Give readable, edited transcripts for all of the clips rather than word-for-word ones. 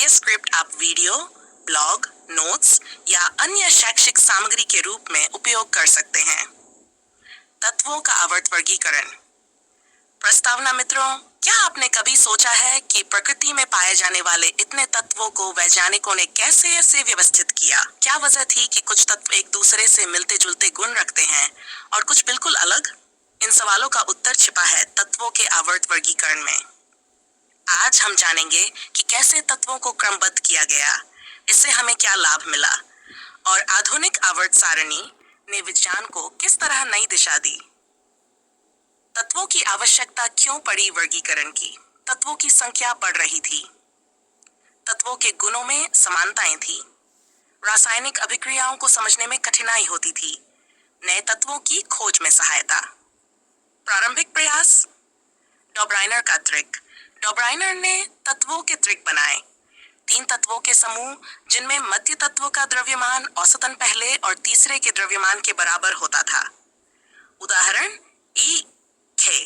ये स्क्रिप्ट आप video, blog, notes या अन्य शैक्षिक सामग्री के रूप में उपयोग कर सकते हैं। तत्वों का आवर्त वर्गीकरण। प्रस्तावना मित्रों, क्या आपने कभी सोचा है कि प्रकृति में पाए जाने वाले इतने तत्वों को वैज्ञानिकों ने कैसे ऐसे व्यवस्थित किया? क्या वजह थी कि कुछ तत्व एक दूसरे से मिलते जुलते गुण रखते हैं और कुछ बिल्कुल अलग? इन सवालों का उत्तर छिपा है तत्वों के आवर्त वर्गीकरण में। आज हम जानेंगे कि कैसे तत्वों को क्रमबद्ध किया गया, इससे हमें क्या लाभ मिला और आधुनिक आवर्त सारणी ने विज्ञान को किस तरह नई दिशा दी। तत्वों की आवश्यकता क्यों पड़ी वर्गीकरण की? तत्वों की संख्या बढ़ रही थी। तत्वों के गुणों में समानताएं थी। रासायनिक अभिक्रियाओं को समझने में कठिनाई होती थी। नए तत्वों की खोज में सहायता। प्रारंभिक प्रयास। डॉब्राइनर का त्रिक। डॉब्राइनर ने तत्वों के त्रिक बनाए। 3 तत्वों के समूह जिनमें मध्य तत्व का द्रव्यमान औसतन पहले और तीसरे के द्रव्यमान के बराबर होता था। उदाहरण ई खे।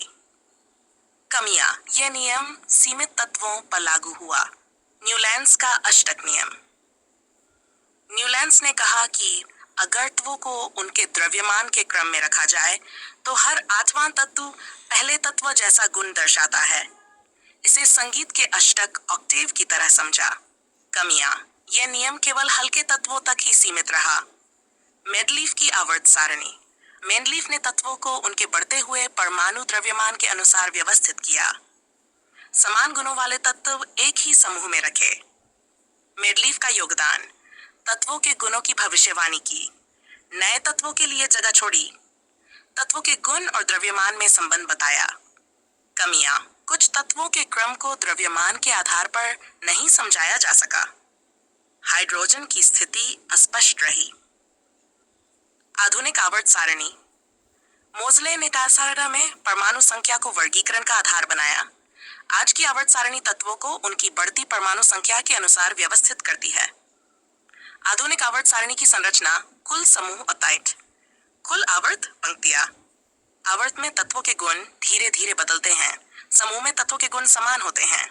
कमियां। यह नियम सीमित तत्वों पर लागू हुआ। न्यूलैंड्स का अष्टक नियम। न्यूलैंड्स ने कहा कि अगर तत्वों को उनके द्रव्यमान के क्रम में रखा जाए तो हर 8वां तत्व पहले तत्व जैसा गुण दर्शाता है। इसे संगीत के अष्टक ऑक्टेव की तरह समझा। कमियां। यह नियम केवल हल्के तत्वों तक ही सीमित रहा। मेंडलीफ की आवर्त सारणी। मेंडलीफ ने तत्वों को उनके बढ़ते हुए परमाणु द्रव्यमान के अनुसार व्यवस्थित किया। समान गुणों वाले तत्व एक ही समूह में रखे। मेंडलीफ का योगदान। तत्वों के गुणों की भविष्यवाणी की। नए तत्वों के लिए जगह छोड़ी। तत्वों के गुण और द्रव्यमान में संबंध बताया। कमियां। कुछ तत्वों के क्रम को द्रव्यमान के आधार पर नहीं समझाया जा सका। हाइड्रोजन की स्थिति अस्पष्ट रही। आधुनिक आवर्त सारणी। मोज़ले ने टासारा में परमाणु संख्या को वर्गीकरण का आधार बनाया। आज की आवर्त सारणी तत्वों को उनकी बढ़ती परमाणु संख्या के अनुसार व्यवस्थित करती है। आधुनिक आवर्त सारणी की संरचना। कुल समूह ऑक्टाइड। कुल आवर्त पंक्तियां। आवर्त में तत्वों के गुण धीरे धीरे बदलते हैं। समूह में तत्वों के गुण समान होते हैं।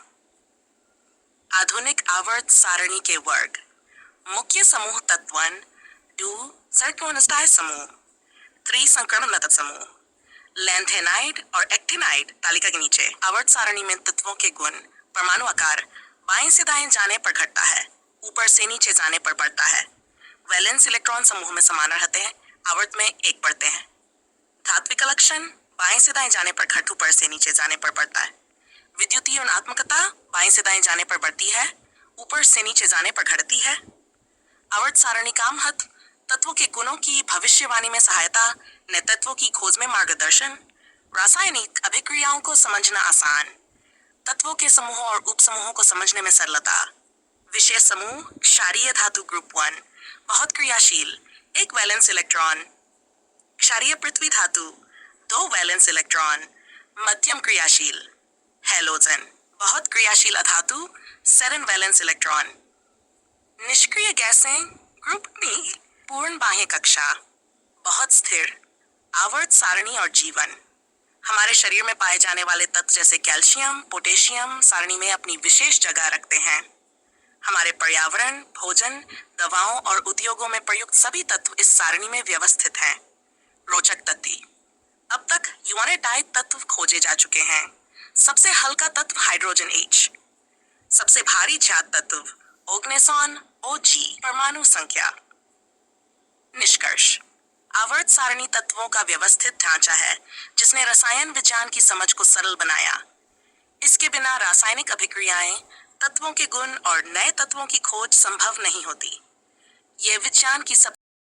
आधुनिक आवर्त सारणी के वर्ग। मुख्य समूह तत्वन, 2 सर्कोनिस्टाइज समूह, 3 संक्रमण नतत समूह, लैंथेनाइड और एक्टिनाइड तालिका के नीचे। आवर्त सारणी में तत्वों के गुण परमाणु आकार बाएं से दाएं जाने पर घटता है, ऊपर से नीचे जाने पर बढ़ता है। वैलेंस इलेक्ट्रॉन समूह में समान रहते हैं, आवर्त में 1 बढ़ते हैं। धात्विक लक्षण बाएं से दाएं जाने पर घट, ऊपर से नीचे जाने पर बढ़ता है। विद्युतीय ऋणात्मकता बाएं से दाएं जाने पर बढ़ती है, ऊपर से नीचे जाने पर घटती है। आवर्त सारणी का महत्व। तत्वों के गुणों की भविष्यवाणी में सहायता, नए तत्वों की खोज में मार्गदर्शन, रासायनिक अभिक्रियाओं को समझना आसान, तत्वों के समूहों और उपसमूहों को समझने में सरलता। विशेष समूह। क्षारीय धातु ग्रुप 1 बहुत क्रियाशील, 1 वैलेंस इलेक्ट्रॉन। क्षारीय पृथ्वी धातु 2 वैलेंस इलेक्ट्रॉन, मध्यम क्रियाशील। हैलोजन बहुत क्रियाशील अधातु, 7 वैलेंस इलेक्ट्रॉन। निष्क्रिय गैसें ग्रुप बी पूर्ण बाह्य कक्षा, बहुत स्थिर। आवर्त सारणी और जीवन। हमारे शरीर में पाए जाने वाले तत्व जैसे कैल्शियम, पोटेशियम सारणी में अपनी विशेष जगह रखते हैं। हमारे पर्यावरण, भोजन, दवाओं और उद्योगों में प्रयुक्त सभी तत्व इस सारणी में व्यवस्थित हैं। रोचक तथ्य। अब तक यूरेनाइट तत्व खोजे जा चुके हैं। सबसे हल्का तत्व हाइड्रोजन H, सबसे भारी ज्ञात तत्व ओग्नेसॉन OG। परमाणु संख्या। निष्कर्ष। आवर्त सारणी तत्वों का व्यवस्थित ढांचा है जिसने रसायन विज्ञान की समझ को सरल बनाया। इसके बिना रासायनिक अभिक्रियाएं, तत्वों के गुण और नए तत्वों की खोज संभव नहीं होती। यह विज्ञान की सब